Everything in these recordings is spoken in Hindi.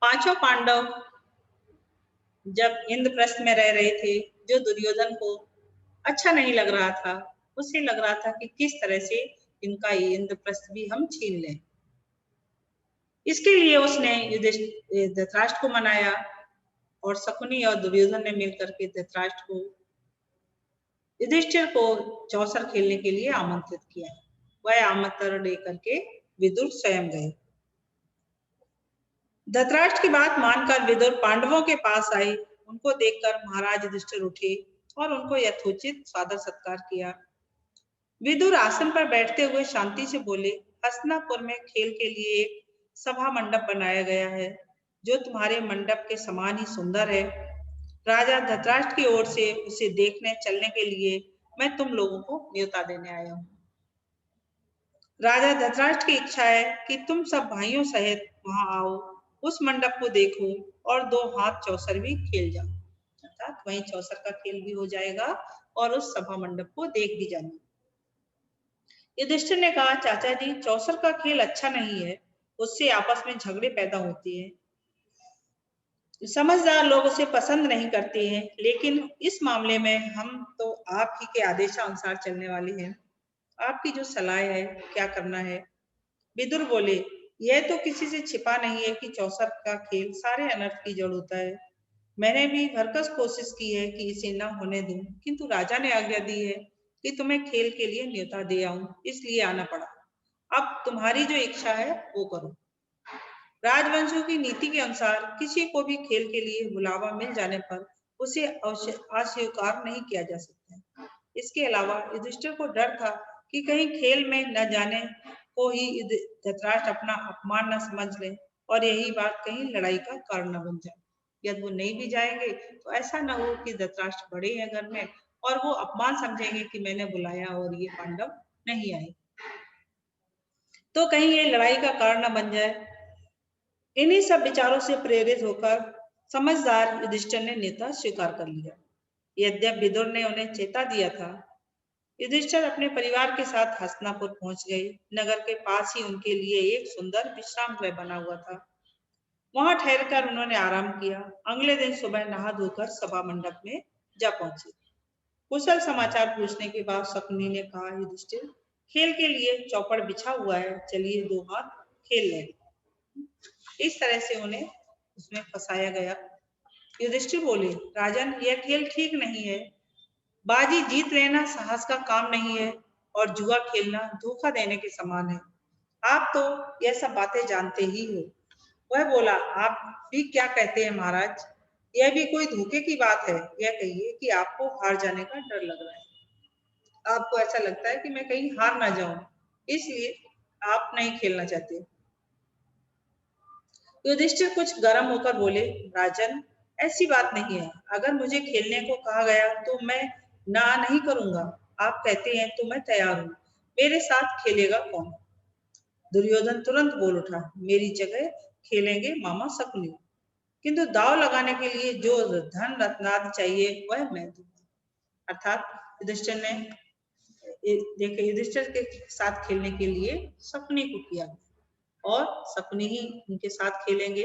पांचों पांडव जब इंद्रप्रस्थ में रह रहे थे, जो दुर्योधन को अच्छा नहीं लग रहा था, उसे लग रहा था कि किस तरह से इनका ये इंद्रप्रस्थ भी हम छीन लें। इसके लिए उसने धृतराष्ट्र को मनाया और शकुनी और दुर्योधन ने मिलकर के धृतराष्ट्र को युधिष्ठिर को चौसर खेलने के लिए आमंत्रित किया। वह आमंत्रण लेकर के विदुर स्वयं गए। धृतराष्ट्र की बात मानकर विदुर पांडवों के पास आए। उनको देखकर महाराज युधिष्ठिर उठे और उनको यथोचित सादर सत्कार किया। विदुर आसन पर बैठते हुए शांति से बोले, हस्तिनापुर में खेल के लिए एक सभा मंडप बनाया गया है, जो तुम्हारे मंडप के समान ही सुंदर है। राजा धृतराष्ट्र की ओर से उसे देखने चलने के लिए मैं तुम लोगों को न्योता देने आया हूँ। राजा धृतराष्ट्र की इच्छा है कि तुम सब भाइयों सहित वहां आओ, उस मंडप को देखो और 2 हाथ चौसर भी खेल जाओ। अर्थात वहीं चौसर का खेल भी हो जाएगा और उस सभा मंडप को देख भी जाना। युधिष्ठिर ने कहा, चाचा जी, चौसर का खेल अच्छा नहीं है, उससे आपस में झगड़े पैदा होते हैं। समझदार लोग उसे पसंद नहीं करते हैं, लेकिन इस मामले में हम तो आप ही के आदेशानुसार चलने वाले हैं। आपकी जो सलाह है, क्या करना है? विदुर बोले, यह तो किसी से छिपा नहीं है कि चौसर का खेल सारे अनर्थ की जड़ होता है। मैंने भी भरकस कोशिश की है कि इसे न होने दूं, किंतु राजा ने आज्ञा दी है कि तुम्हें खेल के लिए न्योता दे आऊं, इसलिए आना पड़ा। अब तुम्हारी जो इच्छा है वो करो। राजवंशों की नीति के अनुसार किसी को भी खेल के लिए बुलावा मिल जाने पर उसे अस्वीकार नहीं किया जा सकता। इसके अलावा युधिष्ठिर को डर था कि कहीं खेल में न जाने को ही धृतराष्ट्र अपना अपमान न समझ ले और यही बात कहीं लड़ाई का कारण न बन जाए। यदि वो नहीं भी जाएंगे तो ऐसा न हो कि धृतराष्ट्र बड़े हैं घर में और वो अपमान समझेंगे कि मैंने बुलाया और ये पांडव नहीं आए, तो कहीं ये लड़ाई का कारण न बन जाए। इन्हीं सब विचारों से प्रेरित होकर समझदार युधिष्ठिर ने न्योता स्वीकार कर लिया। यद्यपि विदुर ने उन्हें चेता दिया था। युधिष्ठिर अपने परिवार के साथ हस्तिनापुर पहुंच गए। नगर के पास ही उनके लिए एक सुंदर विश्राम गृह बना हुआ था। वहां ठहरकर उन्होंने आराम किया। अगले दिन सुबह नहा धोकर सभा मंडप में जा पहुंचे। कुशल समाचार पूछने के बाद शकुनी ने कहा, युधिष्ठिर, खेल के लिए चौपड़ बिछा हुआ है, चलिए 2 हाथ खेल लें। इस तरह से उन्हें उसमें फंसाया गया। युधिष्ठिर बोले, राजन, यह खेल ठीक नहीं है। बाजी जीत लेना साहस का काम नहीं है और जुआ खेलना धोखा देने के समान है। आप तो यह सब बातें जानते ही हो। वह बोला, आप भी क्या कहते हैं महाराज? यह भी कोई धोखे की बात है? यह कहिए कि आपको हार जाने का डर लग रहा है। आपको ऐसा लगता है कि मैं कहीं हार ना जाऊं, इसलिए आप नहीं खेलना चाहते। युधिष्ठिर कुछ गर्म होकर बोले, राजन, ऐसी बात नहीं है। अगर मुझे खेलने को कहा गया तो मैं ना नहीं करूंगा। आप कहते हैं तो मैं तैयार हूँ। मेरे साथ खेलेगा कौन? दुर्योधन तुरंत बोल उठा, मेरी जगह खेलेंगे मामा शकुनी, किंतु दाव लगाने के लिए जो धन रत्नादि चाहिए वह मैं दूंगा। अर्थात युधिष्ठिर ने देखिए युधिष्ठिर के साथ खेलने के लिए शकुनी को किया और शकुनी ही उनके साथ खेलेंगे।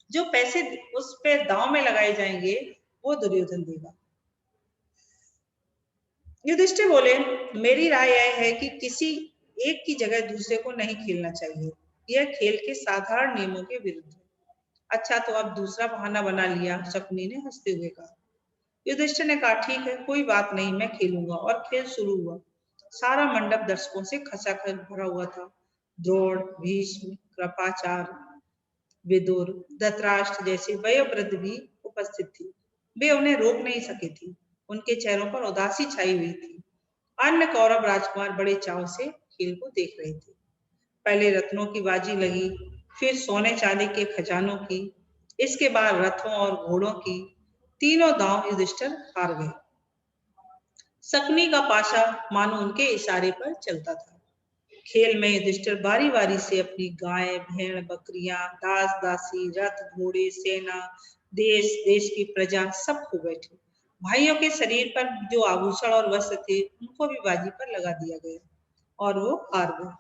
जो पैसे उस पे दांव में लगाए जाएंगे वो दुर्योधन देगा। युधिष्ठिर बोले, मेरी राय यह है कि किसी एक की जगह दूसरे को नहीं खेलना चाहिए। यह खेल के साधारण नियमों के विरुद्ध है। अच्छा, तो अब दूसरा बहाना बना लिया, शकुनी ने हंसते हुए कहा। युधिष्ठिर ने कहा, ठीक है, कोई बात नहीं, मैं खेलूंगा। और खेल शुरू हुआ। सारा मंडप दर्शकों से खचाखच भरा हुआ था। द्रोण, भीष्म, कृपाचार्य, विदुर, धृतराष्ट्र जैसे वयोवृद्ध भी उपस्थित थी। वे उन्हें रोक नहीं सके थी। उनके चेहरों पर उदासी छाई हुई थी। अन्य कौरव राजकुमार बड़े चाव से खेल को देख रहे थे। पहले रत्नों की बाजी लगी, फिर सोने चांदी के खजानों की, इसके बाद रथों और घोड़ों की। तीनों दांव युधिष्ठिर हार गए। शकुनी का पाशा मानो उनके इशारे पर चलता था। खेल में युधिष्ठिर बारी बारी से अपनी गाय, भेड़, बकरियां, दास दासी, रथ, घोड़े, सेना, देश देश की प्रजा सब खो बैठे। भाइयों के शरीर पर जो आभूषण और वस्त्र थे उनको भी बाजी पर लगा दिया गया और वो हार गए।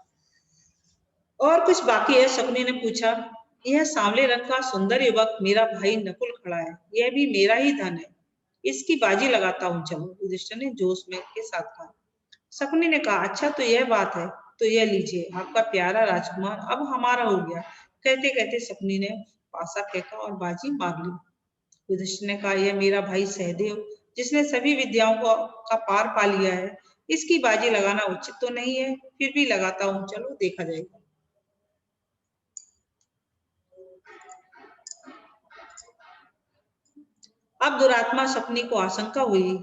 और कुछ बाकी है? शकुनी ने पूछा। यह सांवले रंग का सुंदर युवक मेरा भाई नकुल खड़ा है, यह भी मेरा ही धन है, इसकी बाजी लगाता हूँ, चलो, युधिष्ठिर ने जोश में के साथ कहा। शकुनी ने कहा, अच्छा तो यह बात है, तो यह लीजिए आपका प्यारा राजकुमार अब हमारा हो गया। कहते कहते शकुनी ने पासा फेंका और बाजी मार ली। युधिष्ठिर ने कहा, यह मेरा भाई सहदेव जिसने सभी विद्याओं को का पार पा लिया है, इसकी बाजी लगाना उचित तो नहीं है, फिर भी लगाता हूँ, चलो देखा जाएगा। अब दुरात्मा शकुनी को आशंका हुई,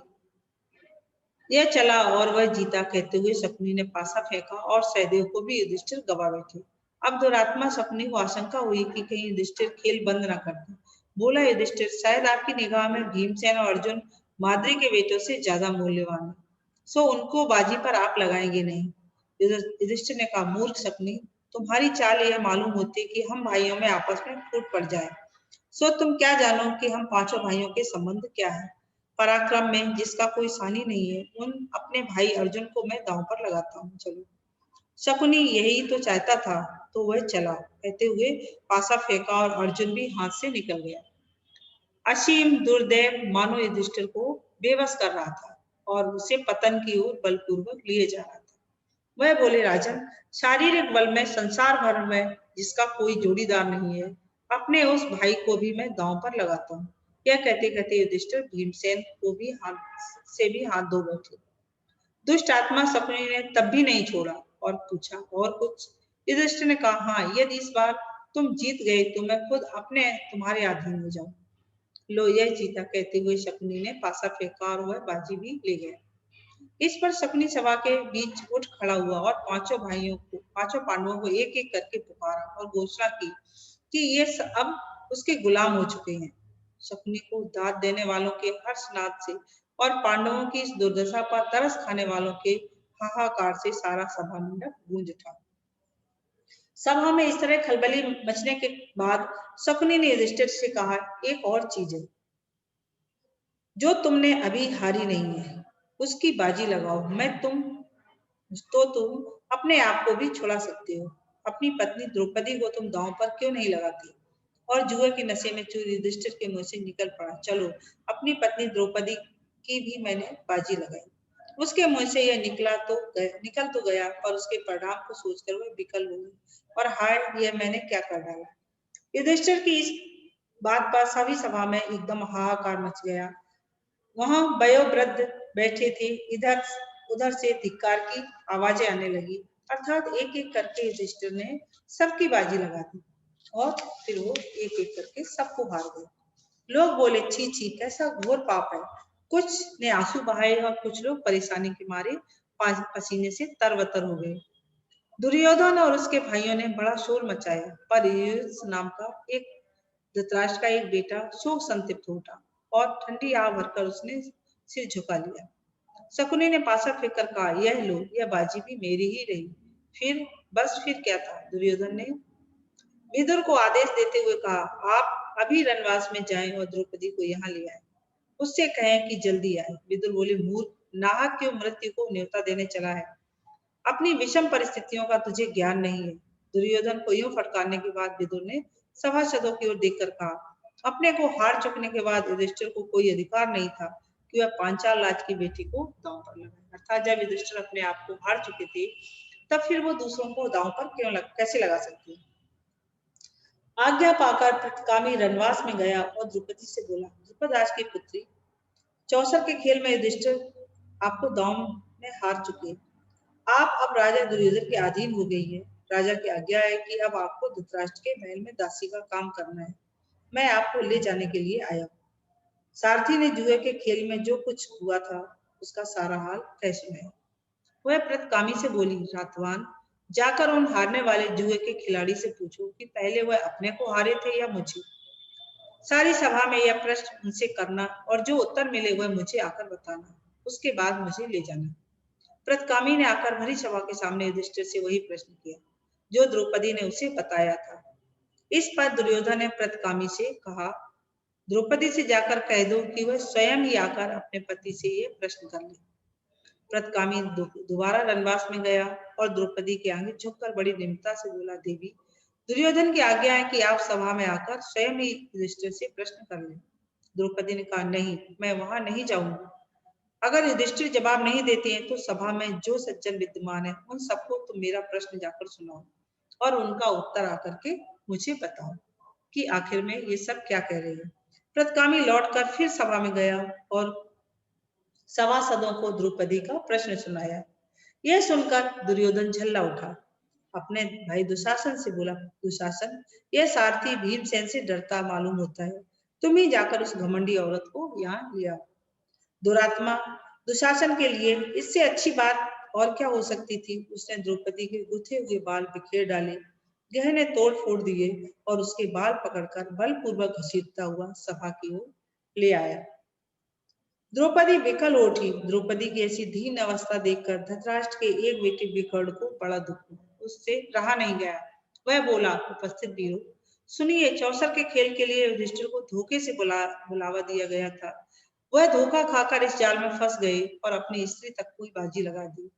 यह चला और वह जीता। कहते हुए शकुनी ने पासा फेंका और सहदेव को भी युधिष्ठिर गवा बैठे। अब दुरात्मा शकुनी को आशंका हुई कि कहीं युधिष्ठिर खेल बंद न कर दे। बोला, युधिष्ठिर शायद आपकी निगाह में भीमसेन और अर्जुन माद्री के बेटों से ज्यादा मूल्यवान है, सो उनको बाजी पर आप लगाएंगे नहीं। युधिष्ठिर ने कहा, मूर्ख शकुनी, तुम्हारी चाल यह मालूम होती कि हम भाइयों में आपस में फूट पड़ जाए, सो तुम क्या जानो कि हम पांचों भाइयों के संबंध क्या है। पराक्रम में जिसका कोई सानी नहीं है, उन अपने भाई अर्जुन को मैं दांव पर लगाता हूँ, चलो। शकुनी यही तो चाहता था, तो वह चला। कहते हुए पासा फेंका और अर्जुन भी हाथ से निकल गया। असीम दुर्दैव मानो युधिष्ठिर को बेबस कर रहा था और उसे पतन की ओर बलपूर्वक लिए जा रहा था। वह बोले, राजन, शारीरिक बल में संसार भर में जिसका कोई जोड़ीदार नहीं है, अपने उस भाई को भी मैं दांव पर लगाता हूँ। यह कहते कहते युधिष्ठिर भीमसेन को भी हाथ धो बैठे। दुष्ट आत्मा शकुनी ने तब भी नहीं छोड़ा और पूछा, और कुछ? युधिष्ठिर ने कहा, हाँ, यदि इस बार तुम जीत गए तो मैं खुद अपने तुम्हारे अधीन हो जाऊं। लो, यह जीता। कहते हुए शकुनी ने पासा फेंका और वह बाजी भी ले गया। इस पर शकुनी सभा के बीच उठ खड़ा हुआ और पांचों पांडवों को एक एक करके पुकारा और घोषणा की कि ये अब उसके गुलाम हो चुके हैं। शकुनी को दाद देने वालों के हर्षनाद से और पांडवों की इस दुर्दशा पर तरस खाने वालों के हाहाकार से सारा सभा मंडप गूंज उठा। सभा में इस तरह खलबली मचने के बाद शकुनी ने युधिष्ठिर से कहा, एक और चीज है जो तुमने अभी हारी नहीं है, उसकी बाजी लगाओ। तुम अपने आप को भी छुड़ा सकते हो। अपनी पत्नी द्रौपदी को तुम दांव पर क्यों नहीं लगाती? और जुए के नशे में चूर युधिष्ठिर के मुंह से निकल पड़ा, चलो, अपनी पत्नी द्रौपदी की भी मैंने बाजी लगाई। उसके मुंह से यह निकल तो गया, पर उसके परिणाम को सोचकर वह विकल हो गई और हाय, यह मैंने क्या कर डाला। युधिष्ठिर की इस बात पर सभी सभा में एकदम हाहाकार मच गया। वहां वयोवृद्ध बैठे थे, इधर उधर से धिक्कार की आवाजें आने लगी, अर्थात एक एक करके युधिष्ठिर ने सबकी बाजी लगा दी और फिर वो एक एक करके सबको हार गए। लोग बोले, छी छी, कैसा घोर पाप है। कुछ ने आंसू बहाए और कुछ लोग परेशानी के मारे पसीने से तरबतर हो गए। दुर्योधन और उसके भाइयों ने बड़ा शोर मचाया, पर युयुत्सु नाम का एक धृतराष्ट्र का एक बेटा शोक संतप्त हो उठा और ठंडी आह भरकर उसने सिर झुका लिया। शकुनी ने पासा फेंककर कहा, यह लो, यह बाजी भी मेरी ही रही। फिर क्या था? दुर्योधन ने विदुर को आदेश देते हुए कहा, आप अभी रनवास में जाएं और द्रौपदी को यहाँ ले आए। उससे कहें कि जल्दी आए। विदुर बोले, मूर्ख, नाहक क्यों मृत्यु को न्योता देने चला है? अपनी विषम परिस्थितियों का तुझे ज्ञान नहीं है। दुर्योधन को यूं फटकारने के बाद विदुर ने सभासदों की ओर देखकर कहा, अपने को हार चुकने के बाद युधिष्ठिर को कोई अधिकार नहीं था कि वह पांचाल राज की बेटी को दांव पर लगाए। अर्थात जब युधिष्ठिर अपने आप को हार चुके थे, तब फिर वो दूसरों को दांव पर कैसे लगा सकते हैं। आज्ञा पाकर प्रतिगामी रनवास में गया और द्रौपदी से बोला, द्रुपदराज की पुत्री, चौसर के खेल में युधिष्ठिर आपको दांव में हार चुके। आप अब राजा दुर्योधन के अधीन हो गई है। राजा की आज्ञा है कि अब आपको धृतराष्ट्र के महल में दासी का काम करना है। मैं आपको ले जाने के लिए आया हूँ। सारथी ने जुए के खेल में जो कुछ हुआ था, उसका सारा हाल कह सुनाया। वह प्रतिगामी से बोली, रातवान, जाकर उन हारने वाले जुए के खिलाड़ी से पूछो कि पहले वह अपने को हारे थे या मुझे। सारी सभा में यह प्रश्न उनसे करना और जो उत्तर मिले वह मुझे आकर बताना, उसके बाद मुझे ले जाना। प्रतिगामी ने आकर भरी सभा के सामने युधिष्ठिर से वही प्रश्न किया जो द्रौपदी ने उसे बताया था। इस पर दुर्योधन ने प्रतिगामी से कहा, द्रौपदी से जाकर कह दो कि वह स्वयं ही आकर अपने पति से ये प्रश्न कर ले। प्रतिगामी दोबारा रनवास में गया और द्रौपदी के आगे झुककर बड़ी निम्रता से बोला, देवी, दुर्योधन की आज्ञा है कि आप सभा में आकर स्वयं ही युधिष्ठिर से प्रश्न कर लें। द्रौपदी ने कहा, नहीं, मैं वहां नहीं जाऊंगी। अगर युधिष्ठिर जवाब नहीं देते हैं तो सभा में जो सज्जन विद्यमान है उन सबको तुम मेरा प्रश्न जाकर सुनाओ और उनका उत्तर आकर के मुझे बताओ कि आखिर में ये सब क्या कह रहे हैं। प्रतिगामी लौटकर फिर सभा में गया और सभासदों को द्रौपदी का प्रश्न सुनाया। यह सुनकर दुर्योधन झल्ला उठा। अपने भाई दुशासन से बोला, दुशासन, यह सारथी भीमसेन से डरता मालूम होता है। तुम ही जाकर उस घमंडी औरत को यहाँ ले आओ। दुरात्मा, दुशासन के लिए इससे अच्छी बात और क्या हो सकती थी। उसने द्रौपदी के गुथे हुए बाल बिखेर डाले, गहने तोड़ फोड़ दिए और उसके बाल पकड़कर बलपूर्वक घसीटता हुआ सभा की ओर ले आया। द्रौपदी विकल उठी। द्रौपदी की ऐसी दीन अवस्था देखकर धृतराष्ट्र के एक बेटे विकर्ण को बड़ा दुख हुआ। उससे रहा नहीं गया। वह बोला, उपस्थित वीरों, सुनिए, चौसर के खेल के लिए युधिष्ठिर को धोखे से बुलावा दिया गया था। वह धोखा खाकर इस जाल में फंस गए और अपनी स्त्री तक कोई बाजी लगा दी।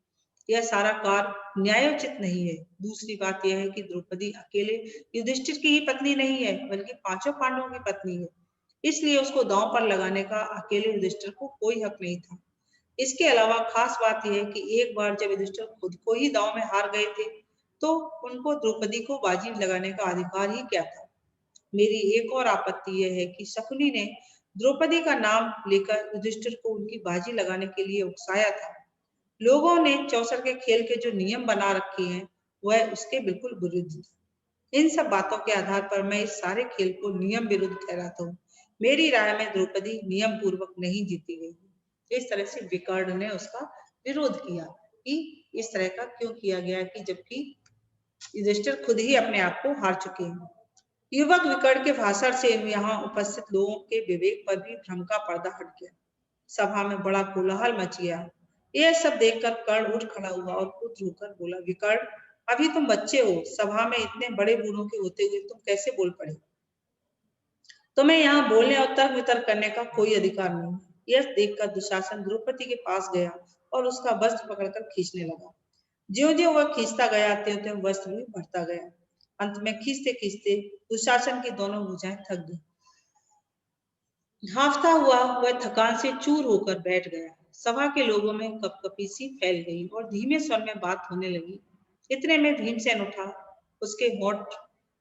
यह सारा कार्य न्यायोचित नहीं है। दूसरी बात यह है कि द्रौपदी अकेले युधिष्ठिर की ही पत्नी नहीं है, बल्कि पांचों पांडवों की पत्नी है। इसलिए उसको दांव पर लगाने का अकेले युधिष्ठिर को कोई हक नहीं था। इसके अलावा खास बात यह है कि एक बार जब युधिष्ठिर खुद को ही दांव में हार गए थे, तो उनको द्रौपदी को बाजी लगाने का अधिकार ही क्या था। मेरी एक और आपत्ति यह है कि शकुनी ने द्रौपदी का नाम लेकर युधिष्ठिर को उनकी बाजी लगाने के लिए उकसाया था। लोगों ने चौसर के खेल के जो नियम बना रखे हैं, वह उसके बिल्कुल विरुद्ध थे। इन सब बातों के आधार पर मैं इस सारे खेल को नियम विरुद्ध ठहराता हूँ। मेरी राय में द्रौपदी नियम पूर्वक नहीं जीती गई। इस तरह से विकर्ण ने उसका विरोध किया कि इस तरह का क्यों किया गया, कि जबकि युधिष्ठिर खुद ही अपने आप को हार चुके हैं। युवक विकर्ण के भाषण से यहाँ उपस्थित लोगों के विवेक पर भी भ्रम का पर्दा हट गया। सभा में बड़ा कोलाहल मच गया। यह सब देखकर कर्ण उठ खड़ा हुआ और क्रुद्ध होकर बोला, विकर्ण, अभी तुम बच्चे हो। सभा में इतने बड़े बूढ़ों के होते हुए तुम कैसे बोल पड़े। तुम्हें यहाँ बोलने और तर्क वितर्क करने का कोई अधिकार नहीं। यह देखकर दुशासन द्रौपदी के पास गया और उसका वस्त्र पकड़कर खींचने लगा। ज्यों-ज्यों वह खींचता गया, त्यों-त्यों वस्त्र भी बढ़ता गया। अंत में खींचते-खींचते दुशासन की दोनों भुजाएं थक गईं। हाँफता हुआ वह थकान से चूर होकर बैठ गया। सभा के लोगों में कपकपी सी फैल गई और धीमे स्वर में बात होने लगी। इतने में भीमसेन उठा। उसके होंठ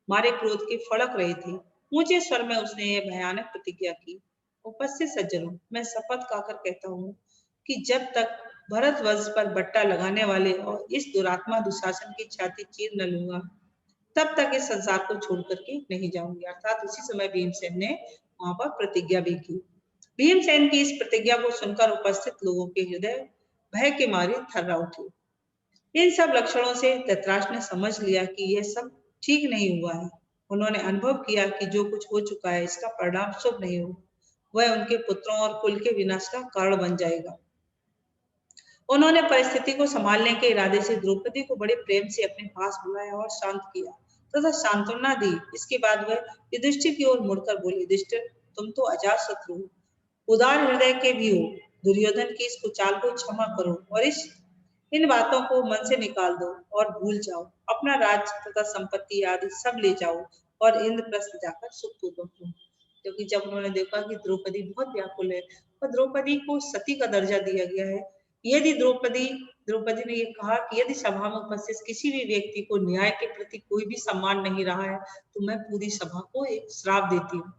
मारे क्रोध के फड़क रहे थे। ऊंचे स्वर में उसने यह भयानक प्रतिज्ञा की, उपस्थित सज्जनों, मैं शपथ खाकर कहता हूँ कि जब तक भरतवंश पर बट्टा लगाने वाले और इस दुरात्मा दुशासन की छाती चीर न लूंगा, तब तक इस संसार को छोड़ करके नहीं जाऊंगी। अर्थात उसी समय भीमसेन ने वहां पर प्रतिज्ञा भी की। भीमसेन की इस प्रतिज्ञा को सुनकर उपस्थित लोगों के हृदय भय के मारे थर्रा उठे। इन सब लक्षणों से धृतराष्ट्र ने समझ लिया कि यह सब ठीक नहीं हुआ है। उन्होंने अनुभव किया कि जो कुछ हो चुका है, इसका परिणाम शुभ नहीं हो। वह उनके पुत्रों और कुल के विनाश का कारण बन जाएगा। उन्होंने परिस्थिति को संभालने के इरादे से द्रौपदी को बड़े प्रेम से अपने पास बुलाया और शांत किया तथा सांत्वना दी। इसके बाद वह युधिष्ठिर की ओर मुड़कर बोले, युधिष्ठिर, तुम तो अजात शत्रु हो, उदार हृदय के भी हो। दुर्योधन की इस कुचाल को क्षमा करो और इन बातों को मन से निकाल दो और भूल जाओ। अपना राज्य तथा संपत्ति आदि सब ले जाओ और इंद्रप्रस्थ जाकर सुखपूर्वक रहो। क्योंकि जब उन्होंने देखा कि द्रौपदी बहुत व्याकुल है और द्रौपदी को सती का दर्जा दिया गया है, यदि द्रौपदी ने ये कहा कि यदि सभा में उपस्थित किसी भी व्यक्ति को न्याय के प्रति कोई भी सम्मान नहीं रहा है, तो मैं पूरी सभा को एक श्राप देती हूँ।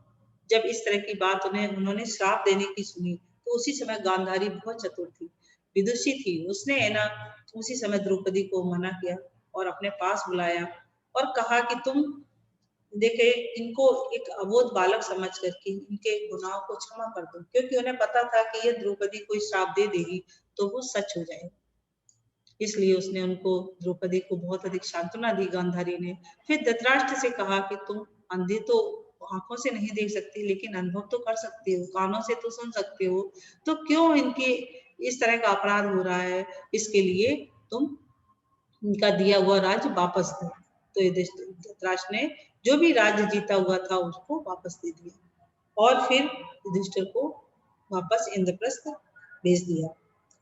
जब इस तरह की बात उन्होंने श्राप देने की सुनी, तो उसी समय गांधारी बहुत चतुर थी, विदुषी थी। उसने है ना उसी समय द्रौपदी को मना किया और अपने पास बुलाया और कहा कि तुम देखे, इनको एक अबोध बालक समझ करके इनके गुनाहों को क्षमा कर दो, क्योंकि उन्हें पता था कि ये द्रौपदी को श्राप दे देगी तो वो सच हो जाएगा। इसलिए उसने उनको द्रौपदी को बहुत अधिक सांत्वना दी गांधारी ने। फिर धृतराष्ट्र से कहा कि तुम अंधे तो आंखों से नहीं देख सकती, लेकिन अनुभव तो कर सकते हो, कानों से तो सुन सकते हो, तो क्यों इनके इस तरह का अपराध हो रहा है, इसके लिए तुम इनका दिया हुआ राज्य वापस दो। तो धृतराष्ट्र ने जो भी राज्य जीता हुआ था उसको वापस दे दिया और फिर युधिष्ठिर को वापस इंद्रप्रस्थ भेज दिया।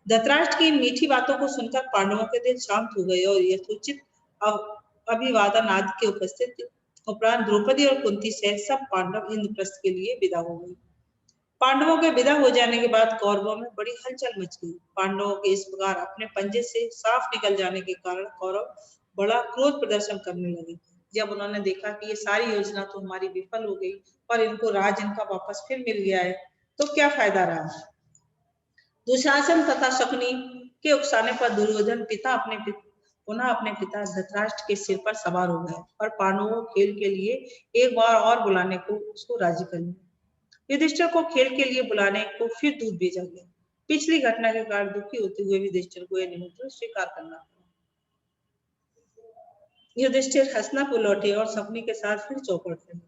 धृतराष्ट्र की मीठी बातों को सुनकर पांडवों के दिल शांत हो गए और यथोचित अब अभिवादन आदि के उपस्थित उपरांत द्रौपदी और कुंती सहित सब पांडव इंद्रप्रस्थ के लिए विदा हो गए। पांडवों के विदा हो जाने के बाद कौरवों में बड़ी हलचल मच गई। पांडवों के इस प्रकार अपने पंजे से साफ निकल जाने के कारण कौरव बड़ा क्रोध प्रदर्शन करने लगे। जब उन्होंने देखा कि ये सारी योजना तो हमारी विफल हो गई और इनको राज इनका वापस फिर मिल गया है, तो क्या फायदा रहा। दुशासन तथा शकुनी के उकसाने पर दुर्योधन पुनः अपने पिता धृतराष्ट्र के सिर पर सवार हो गए और पांडवों को खेल के लिए एक बार और बुलाने को उसको राजी कर लिया। युधिष्ठिर को खेल के लिए बुलाने को फिर दूत भेजा गया। पिछली घटना के कारण दुखी होते हुए युधिष्ठिर को यह निमंत्रण स्वीकार करना पड़ा। युधिष्ठिर हस्तिनापुर लौटे और शकुनी के साथ फिर चौपड़ रहे।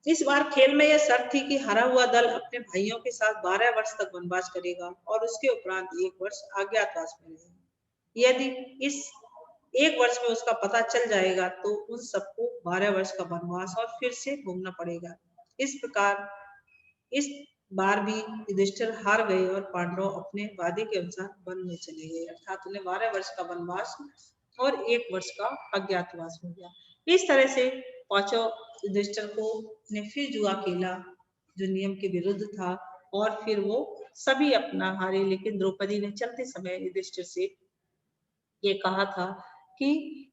इस बार खेल में यह शर्त थी कि हारा हुआ दल अपने भाइयों के साथ 12 वर्ष तक वनवास करेगा और उसके उपरांत 1 वर्ष अज्ञातवास में रहेगा। यदि इस 1 वर्ष में उसका पता चल जाएगा तो उन सबको 12 वर्ष का वनवास और फिर से भोगना पड़ेगा। इस प्रकार इस बार भी युधिष्ठिर हार गए और पांडव अपने वादे के अनुसार वन में चले गए, अर्थात उन्हें 12 वर्ष का वनवास और 1 वर्ष का अज्ञातवास हो गया। इस तरह से पांचों युधिष्ठिर को ने फिर जुआ खेला जो नियम के विरुद्ध था और फिर वो सभी अपना हारे। लेकिन द्रौपदी ने चलते समय युधिष्ठिर से ये कहा था कि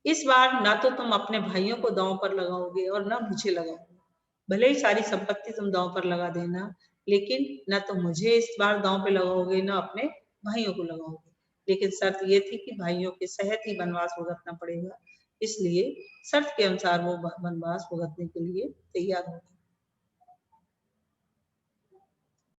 इस बार ना तो तुम अपने भाइयों को दांव पर लगाओगे और ना मुझे लगाओगे। भले ही सारी संपत्ति तुम दांव पर लगा देना, लेकिन ना तो मुझे इस बार दांव पे लगाओगे ना अपने भाइयों को लगाओगे। लेकिन शर्त ये थी कि भाइयों के सहित ही वनवास भुगतना पड़ेगा। इसलिए शर्त के अनुसार वो वनवास भुगतने के लिए तैयार हो गए।